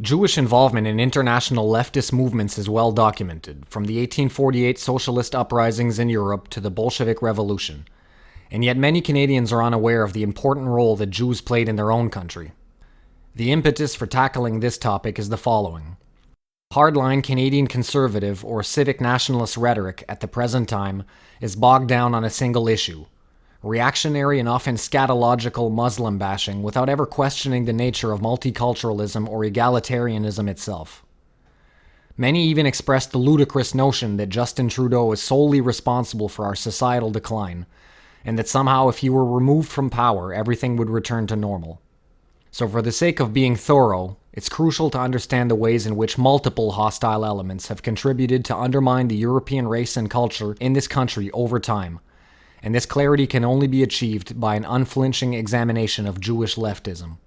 Jewish involvement in international leftist movements is well documented, from the 1848 socialist uprisings in Europe to the Bolshevik Revolution, and yet many Canadians are unaware of the important role that Jews played in their own country. The impetus for tackling this topic is the following. Hardline Canadian conservative or civic nationalist rhetoric at the present time is bogged down on a single issue: reactionary and often scatological Muslim bashing without ever questioning the nature of multiculturalism or egalitarianism itself. Many even express the ludicrous notion that Justin Trudeau is solely responsible for our societal decline, and that somehow if he were removed from power, everything would return to normal. So for the sake of being thorough, it's crucial to understand the ways in which multiple hostile elements have contributed to undermine the European race and culture in this country over time, and this clarity can only be achieved by an unflinching examination of Jewish leftism.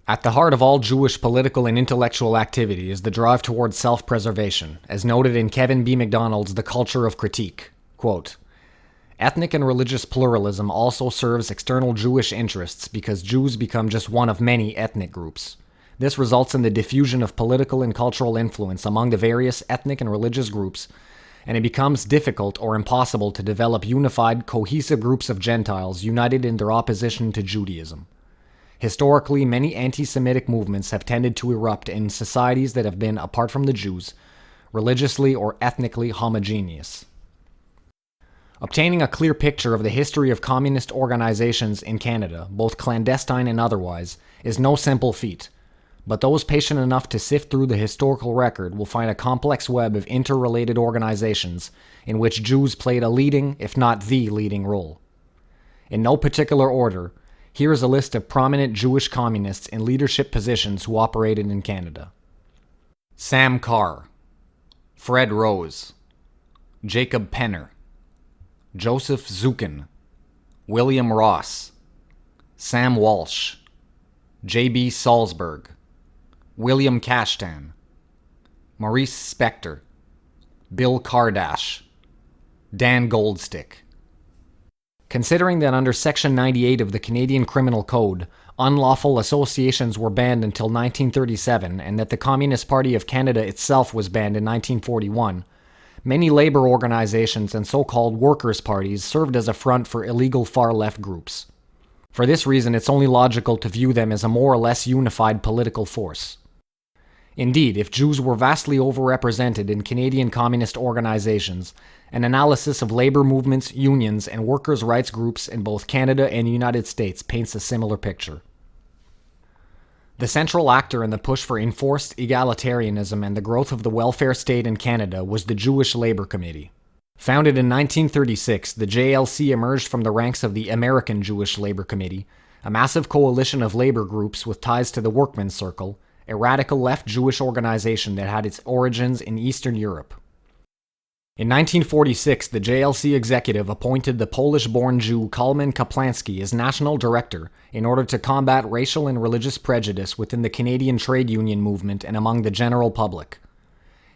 At the heart of all Jewish political and intellectual activity is the drive towards self-preservation, as noted in Kevin B. MacDonald's The Culture of Critique. Quote, "Ethnic and religious pluralism also serves external Jewish interests because Jews become just one of many ethnic groups. This results in the diffusion of political and cultural influence among the various ethnic and religious groups, and it becomes difficult or impossible to develop unified, cohesive groups of Gentiles united in their opposition to Judaism. Historically, many anti-Semitic movements have tended to erupt in societies that have been, apart from the Jews, religiously or ethnically homogeneous." Obtaining a clear picture of the history of communist organizations in Canada, both clandestine and otherwise, is no simple feat, but those patient enough to sift through the historical record will find a complex web of interrelated organizations in which Jews played a leading, if not the leading role. In no particular order, here is a list of prominent Jewish communists in leadership positions who operated in Canada. Sam Carr, Fred Rose, Jacob Penner, Joseph Zukin, William Ross, Sam Walsh, J.B. Salzberg, William Kashtan, Maurice Spector, Bill Kardash, Dan Goldstick. Considering that under Section 98 of the Canadian Criminal Code, unlawful associations were banned until 1937, and that the Communist Party of Canada itself was banned in 1941, many labor organizations and so-called workers' parties served as a front for illegal far-left groups. For this reason, it's only logical to view them as a more or less unified political force. Indeed, if Jews were vastly overrepresented in Canadian communist organizations, an analysis of labor movements, unions, and workers' rights groups in both Canada and the United States paints a similar picture. The central actor in the push for enforced egalitarianism and the growth of the welfare state in Canada was the Jewish Labor Committee. Founded in 1936, the JLC emerged from the ranks of the American Jewish Labor Committee, a massive coalition of labor groups with ties to the Workmen's Circle, a radical left Jewish organization that had its origins in Eastern Europe. In 1946, the JLC executive appointed the Polish-born Jew Kalman Kaplansky as national director in order to combat racial and religious prejudice within the Canadian trade union movement and among the general public.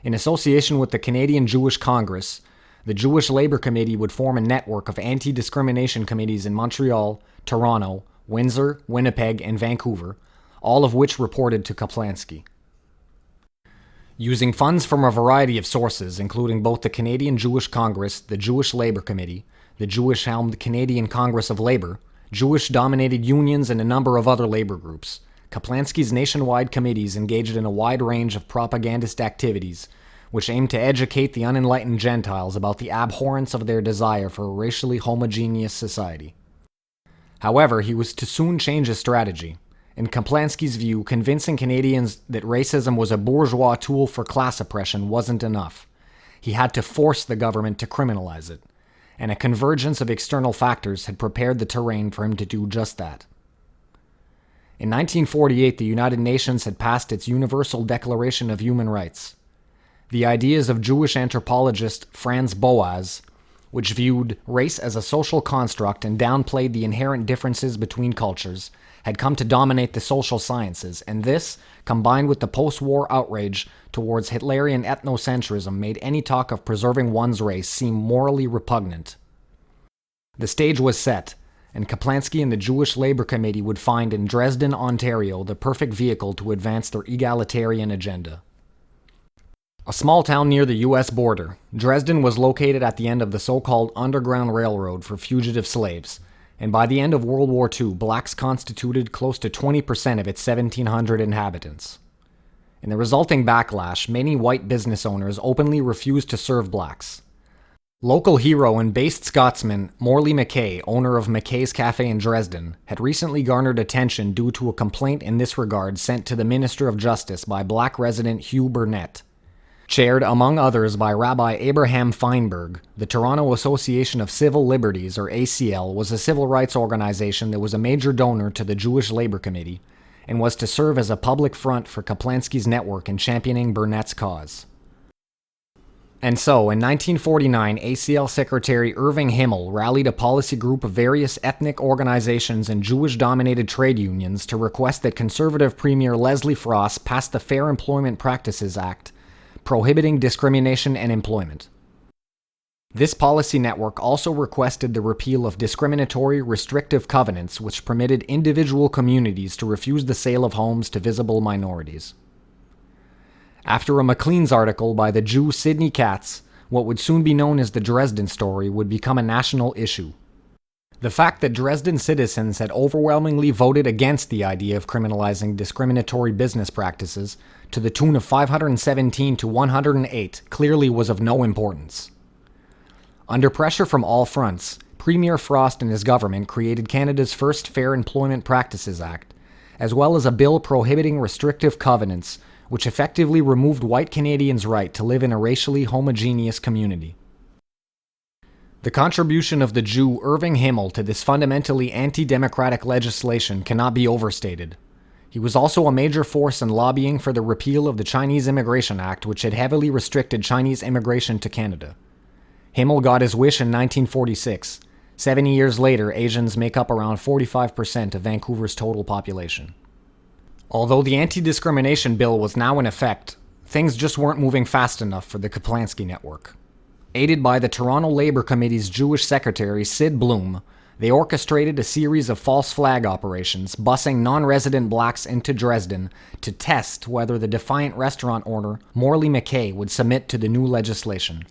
In association with the Canadian Jewish Congress, the Jewish Labor Committee would form a network of anti-discrimination committees in Montreal, Toronto, Windsor, Winnipeg, and Vancouver, all of which reported to Kaplansky. Using funds from a variety of sources, including both the Canadian Jewish Congress, the Jewish Labor Committee, the Jewish-helmed Canadian Congress of Labor, Jewish-dominated unions, and a number of other labor groups, Kaplansky's nationwide committees engaged in a wide range of propagandist activities, which aimed to educate the unenlightened Gentiles about the abhorrence of their desire for a racially homogeneous society. However, he was to soon change his strategy. In Kaplansky's view, convincing Canadians that racism was a bourgeois tool for class oppression wasn't enough. He had to force the government to criminalize it, and a convergence of external factors had prepared the terrain for him to do just that. In 1948, the United Nations had passed its Universal Declaration of Human Rights. The ideas of Jewish anthropologist Franz Boas, which viewed race as a social construct and downplayed the inherent differences between cultures, had come to dominate the social sciences, and this, combined with the post-war outrage towards Hitlerian ethnocentrism, made any talk of preserving one's race seem morally repugnant. The stage was set, and Kaplansky and the Jewish Labor Committee would find in Dresden, Ontario, the perfect vehicle to advance their egalitarian agenda. A small town near the U.S. border, Dresden was located at the end of the so-called Underground Railroad for fugitive slaves, and by the end of World War II, blacks constituted close to 20% of its 1,700 inhabitants. In the resulting backlash, many white business owners openly refused to serve blacks. Local hero and based Scotsman Morley Mackay, owner of Mackay's Cafe in Dresden, had recently garnered attention due to a complaint in this regard sent to the Minister of Justice by black resident Hugh Burnett. Chaired, among others, by Rabbi Abraham Feinberg, the Toronto Association of Civil Liberties, or ACL, was a civil rights organization that was a major donor to the Jewish Labor Committee, and was to serve as a public front for Kaplansky's network in championing Burnett's cause. And so, in 1949, ACL Secretary Irving Himmel rallied a policy group of various ethnic organizations and Jewish-dominated trade unions to request that conservative Premier Leslie Frost pass the Fair Employment Practices Act, prohibiting discrimination in employment. This policy network also requested the repeal of discriminatory restrictive covenants which permitted individual communities to refuse the sale of homes to visible minorities. After a Maclean's article by the Jew Sidney Katz, what would soon be known as the Dresden Story would become a national issue. The fact that Dresden citizens had overwhelmingly voted against the idea of criminalizing discriminatory business practices to the tune of 517 to 108 clearly was of no importance. Under pressure from all fronts, Premier Frost and his government created Canada's first Fair Employment Practices Act, as well as a bill prohibiting restrictive covenants, which effectively removed white Canadians' right to live in a racially homogeneous community. The contribution of the Jew Irving Himmel to this fundamentally anti-democratic legislation cannot be overstated. He was also a major force in lobbying for the repeal of the Chinese Immigration Act, which had heavily restricted Chinese immigration to Canada. Himmel got his wish in 1946. 70 years later, Asians make up around 45% of Vancouver's total population. Although the anti-discrimination bill was now in effect, things just weren't moving fast enough for the Kaplansky network. Aided by the Toronto Labor Committee's Jewish secretary Sid Bloom, they orchestrated a series of false flag operations, busing non-resident blacks into Dresden to test whether the defiant restaurant owner Morley Mackay would submit to the new legislation.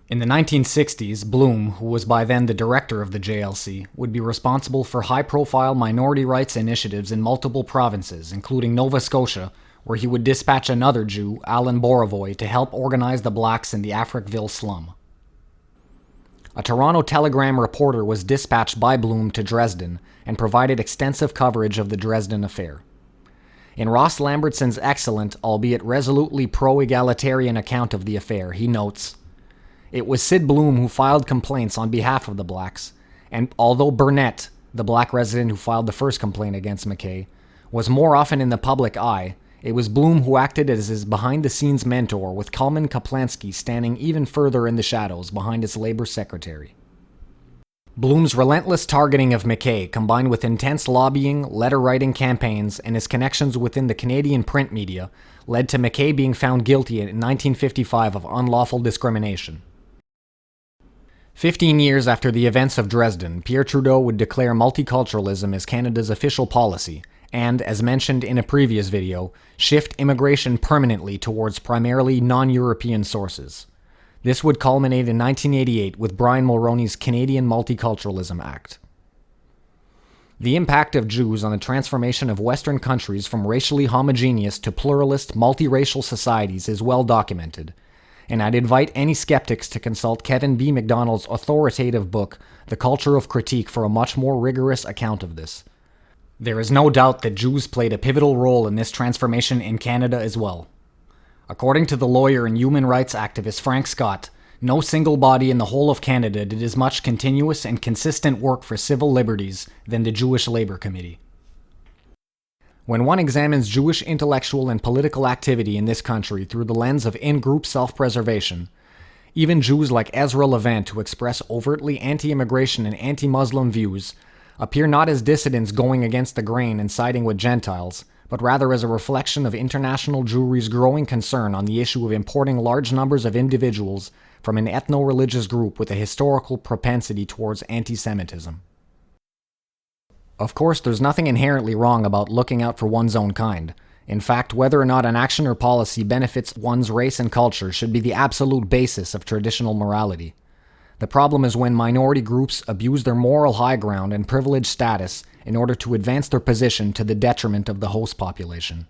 In the 1960s, Bloom, who was by then the director of the JLC, would be responsible for high-profile minority rights initiatives in multiple provinces, including Nova Scotia, where he would dispatch another Jew, Alan Borovoy, to help organize the blacks in the Africville slum. A Toronto Telegram reporter was dispatched by Bloom to Dresden and provided extensive coverage of the Dresden affair. In Ross Lambertson's excellent, albeit resolutely pro-egalitarian account of the affair, he notes, "It was Sid Bloom who filed complaints on behalf of the blacks, and although Burnett, the black resident who filed the first complaint against Mackay, was more often in the public eye, it was Bloom who acted as his behind-the-scenes mentor, with Kalman Kaplansky standing even further in the shadows behind his labor secretary." Bloom's relentless targeting of Mackay, combined with intense lobbying, letter-writing campaigns, and his connections within the Canadian print media, led to Mackay being found guilty in 1955 of unlawful discrimination. 15 years after the events of Dresden, Pierre Trudeau would declare multiculturalism as Canada's official policy, and, as mentioned in a previous video, shift immigration permanently towards primarily non-European sources. This would culminate in 1988 with Brian Mulroney's Canadian Multiculturalism Act. The impact of Jews on the transformation of Western countries from racially homogeneous to pluralist, multiracial societies is well documented, and I'd invite any skeptics to consult Kevin B. MacDonald's authoritative book, The Culture of Critique, for a much more rigorous account of this. There is no doubt that Jews played a pivotal role in this transformation in Canada as well. According to the lawyer and human rights activist Frank Scott, no single body in the whole of Canada did as much continuous and consistent work for civil liberties than the Jewish Labor Committee. When one examines Jewish intellectual and political activity in this country through the lens of in-group self-preservation, even Jews like Ezra Levant, who express overtly anti-immigration and anti-Muslim views, appear not as dissidents going against the grain and siding with Gentiles, but rather as a reflection of international Jewry's growing concern on the issue of importing large numbers of individuals from an ethno-religious group with a historical propensity towards anti-Semitism. Of course, there's nothing inherently wrong about looking out for one's own kind. In fact, whether or not an action or policy benefits one's race and culture should be the absolute basis of traditional morality. The problem is when minority groups abuse their moral high ground and privileged status in order to advance their position to the detriment of the host population.